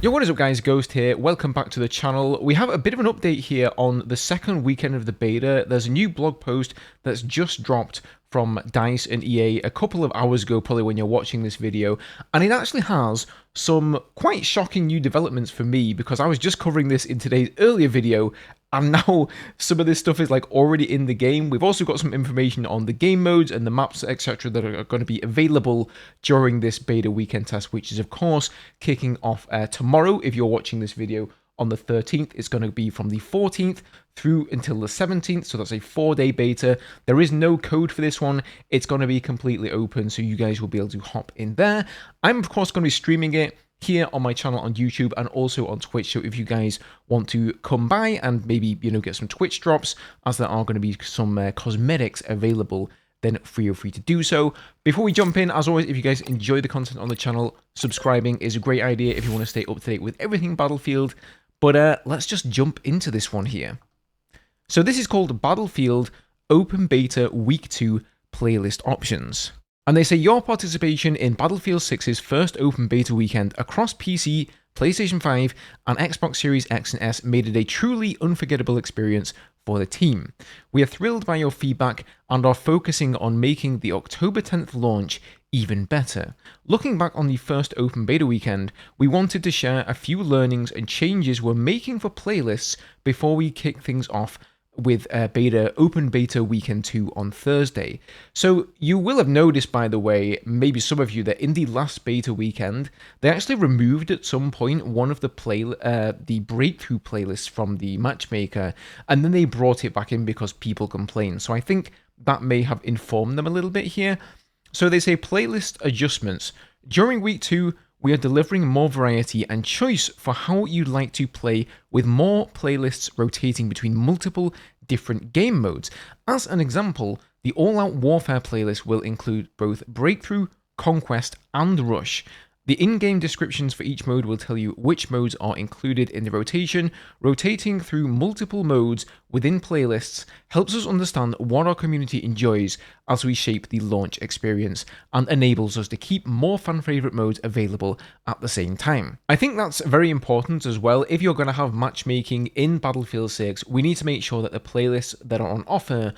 Yo, what is up guys, Ghost here, welcome back to the channel. We have a bit of an update here on the second weekend of the beta. There's a new blog post that's just dropped from DICE and EA a couple of hours ago, probably when you're watching this video, and it actually has some quite shocking new developments for me because I was just covering this in today's earlier video, and now some of this stuff is like already in the game. We've also got some information on the game modes and the maps, etc. that are going to be available during this beta weekend test, which is of course kicking off tomorrow. If you're watching this video on the 13th, it's going to be from the 14th through until the 17th, so that's a 4-day beta. There is no code for this one. It's going to be completely open, so you guys will be able to hop in there. I'm of course going to be streaming it here on my channel on YouTube and also on Twitch, so if you guys want to come by and maybe, you know, get some Twitch drops, as there are going to be some cosmetics available, then feel free to do so. Before we jump in, as always, if you guys enjoy the content on the channel, subscribing is a great idea if you want to stay up to date with everything Battlefield. But let's just jump into this one here. So this is called Battlefield Open Beta Week 2 Playlist Options. And they say your participation in Battlefield 6's first open beta weekend across PC, PlayStation 5, and Xbox Series X and S made it a truly unforgettable experience for the team. We are thrilled by your feedback and are focusing on making the October 10th launch even better. Looking back on the first open beta weekend, we wanted to share a few learnings and changes we're making for playlists before we kick things off with open beta weekend 2 on Thursday. So you will have noticed, by the way, maybe some of you, that in the last beta weekend, they actually removed at some point one of the breakthrough playlists from the matchmaker, and then they brought it back in because people complained. So I think that may have informed them a little bit here. So they say playlist adjustments. During week 2, we are delivering more variety and choice for how you'd like to play, with more playlists rotating between multiple different game modes. As an example, the All-Out Warfare playlist will include both Breakthrough, Conquest, and Rush. The in-game descriptions for each mode will tell you which modes are included in the rotation. Rotating through multiple modes within playlists helps us understand what our community enjoys as we shape the launch experience, and enables us to keep more fan-favorite modes available at the same time. I think that's very important as well. If you're going to have matchmaking in Battlefield 6, we need to make sure that the playlists that are on offer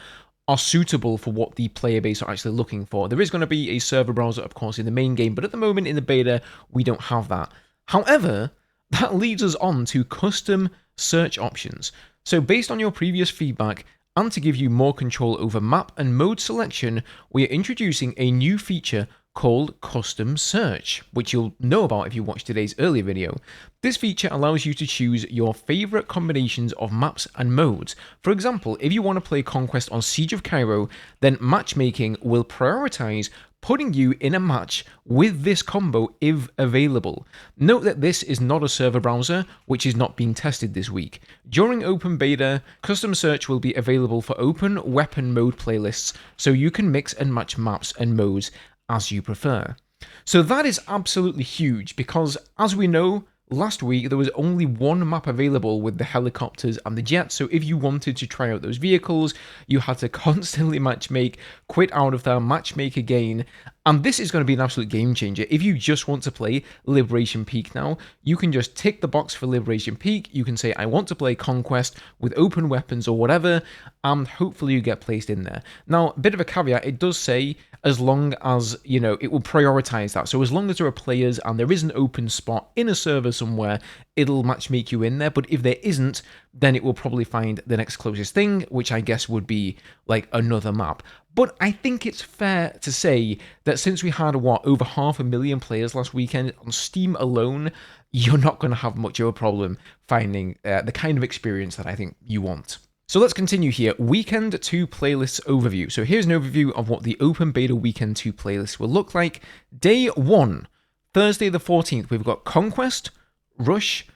are suitable for what the player base are actually looking for. There is going to be a server browser, of course, in the main game, but at the moment in the beta, we don't have that. However, that leads us on to custom search options. So based on your previous feedback, and to give you more control over map and mode selection, we are introducing a new feature called Custom Search, which you'll know about if you watched today's earlier video. This feature allows you to choose your favorite combinations of maps and modes. For example, if you want to play Conquest on Siege of Cairo, then matchmaking will prioritize putting you in a match with this combo if available. Note that this is not a server browser, which is not being tested this week. During open beta, Custom Search will be available for open weapon mode playlists, so you can mix and match maps and modes as you prefer. So that is absolutely huge, because as we know, last week there was only one map available with the helicopters and the jets, so if you wanted to try out those vehicles, you had to constantly matchmake, quit out of there, matchmake again, and this is going to be an absolute game changer. If you just want to play Liberation Peak now, you can just tick the box for Liberation Peak, you can say I want to play Conquest with open weapons or whatever, and hopefully you get placed in there. Now, a bit of a caveat, it does say as long as, you know, it will prioritize that. So as long as there are players and there is an open spot in a server somewhere, it'll matchmake you in there. But if there isn't, then it will probably find the next closest thing, which I guess would be like another map. But I think it's fair to say that since we had, over 500,000 players last weekend on Steam alone, you're not going to have much of a problem finding the kind of experience that I think you want. So let's continue here. Weekend 2 playlists overview. So here's an overview of what the open beta weekend 2 playlist will look like. Day 1, Thursday the 14th, we've got Conquest, Rush,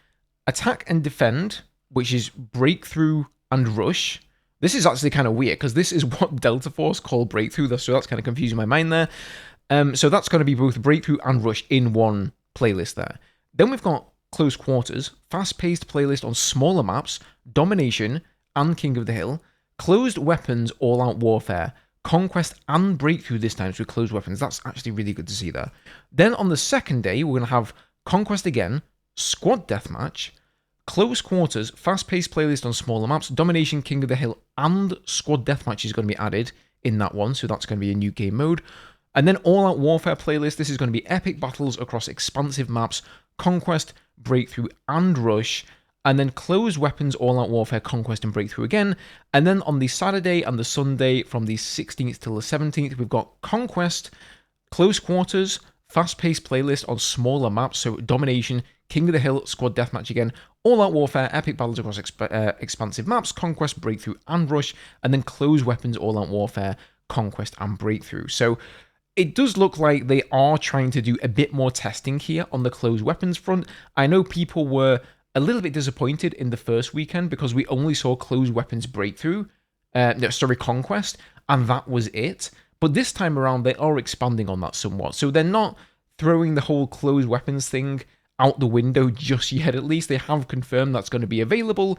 Attack and Defend, which is Breakthrough and Rush. This is actually kind of weird because this is what Delta Force call Breakthrough, so that's kind of confusing my mind there. So that's going to be both Breakthrough and Rush in one playlist there. Then we've got Close Quarters, fast-paced playlist on smaller maps, Domination, and King of the Hill, Closed Weapons, All-Out Warfare, Conquest and Breakthrough this time, so Closed Weapons. That's actually really good to see there. Then on the second day, we're going to have Conquest again, Squad Deathmatch, Close Quarters, fast-paced playlist on smaller maps, Domination, King of the Hill, and Squad Deathmatch is going to be added in that one, so that's going to be a new game mode. And then All Out Warfare playlist, this is going to be epic battles across expansive maps, Conquest, Breakthrough, and Rush. And then Closed Weapons, All Out Warfare, Conquest, and Breakthrough again. And then on the Saturday and the Sunday, from the 16th till the 17th, we've got Conquest, Close Quarters, fast-paced playlist on smaller maps, so Domination, King of the Hill, Squad Deathmatch again, All Out Warfare, epic battles across expansive maps, Conquest, Breakthrough, and Rush, and then Closed Weapons, All Out Warfare, Conquest, and Breakthrough. So it does look like they are trying to do a bit more testing here on the Closed Weapons front. I know people were a little bit disappointed in the first weekend because we only saw Closed Weapons Breakthrough, Conquest, and that was it. But this time around, they are expanding on that somewhat. So they're not throwing the whole Closed Weapons thing out the window just yet, at least. They have confirmed that's going to be available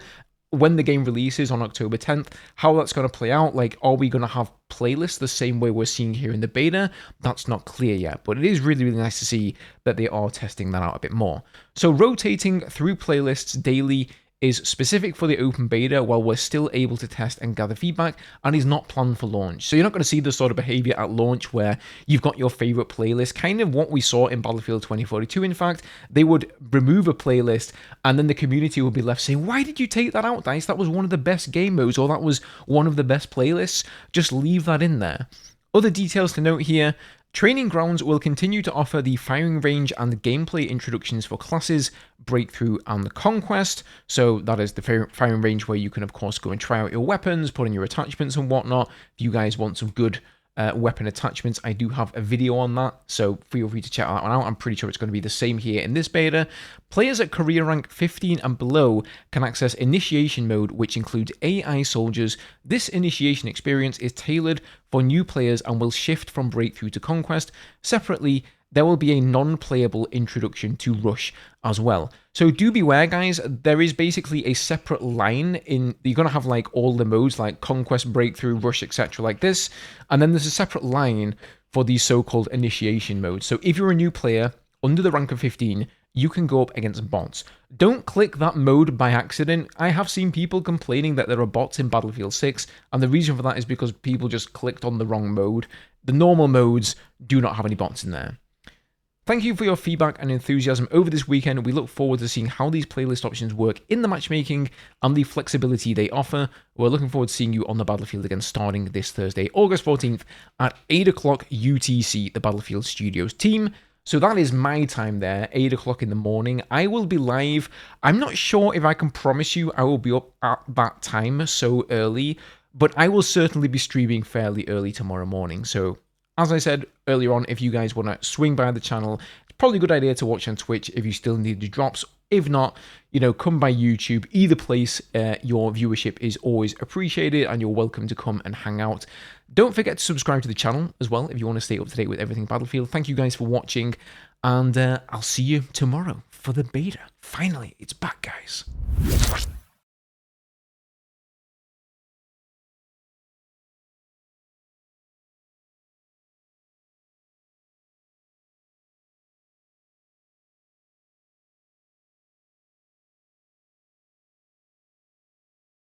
when the game releases on October 10th. How that's going to play out, like, are we going to have playlists the same way we're seeing here in the beta? That's not clear yet, but it is really, really nice to see that they are testing that out a bit more. So rotating through playlists daily is specific for the open beta while we're still able to test and gather feedback, and is not planned for launch. So you're not going to see the sort of behavior at launch where you've got your favorite playlist, kind of what we saw in Battlefield 2042. In fact, they would remove a playlist and then the community would be left saying, why did you take that out, Dice? That was one of the best game modes, or that was one of the best playlists. Just leave that in there. Other details to note here: Training Grounds will continue to offer the firing range and gameplay introductions for classes, Breakthrough, and Conquest. So that is the firing range where you can, of course, go and try out your weapons, put in your attachments and whatnot. If you guys want some good weapon attachments, I do have a video on that, so feel free to check that one out. I'm pretty sure it's going to be the same here in this beta. Players at career rank 15 and below can access Initiation Mode, which includes AI soldiers. This initiation experience is tailored for new players and will shift from Breakthrough to Conquest. Separately, there will be a non-playable introduction to Rush as well. So do beware, guys. There is basically a separate line in... You're going to have like all the modes like Conquest, Breakthrough, Rush, etc. like this. And then there's a separate line for these so-called initiation modes. So if you're a new player under the rank of 15, you can go up against bots. Don't click that mode by accident. I have seen people complaining that there are bots in Battlefield 6, and the reason for that is because people just clicked on the wrong mode. The normal modes do not have any bots in there. Thank you for your feedback and enthusiasm over this weekend. We look forward to seeing how these playlist options work in the matchmaking and the flexibility they offer. We're looking forward to seeing you on the battlefield again starting this Thursday, August 14th at 8 o'clock UTC, the Battlefield Studios team. So that is my time there, 8 o'clock in the morning. I will be live. I'm not sure if I can promise you I will be up at that time so early, but I will certainly be streaming fairly early tomorrow morning. So as I said earlier on, if you guys want to swing by the channel, it's probably a good idea to watch on Twitch if you still need the drops. If not, you know, come by YouTube. Either place, your viewership is always appreciated and you're welcome to come and hang out. Don't forget to subscribe to the channel as well if you want to stay up to date with everything Battlefield. Thank you guys for watching, and I'll see you tomorrow for the beta. Finally, it's back, guys.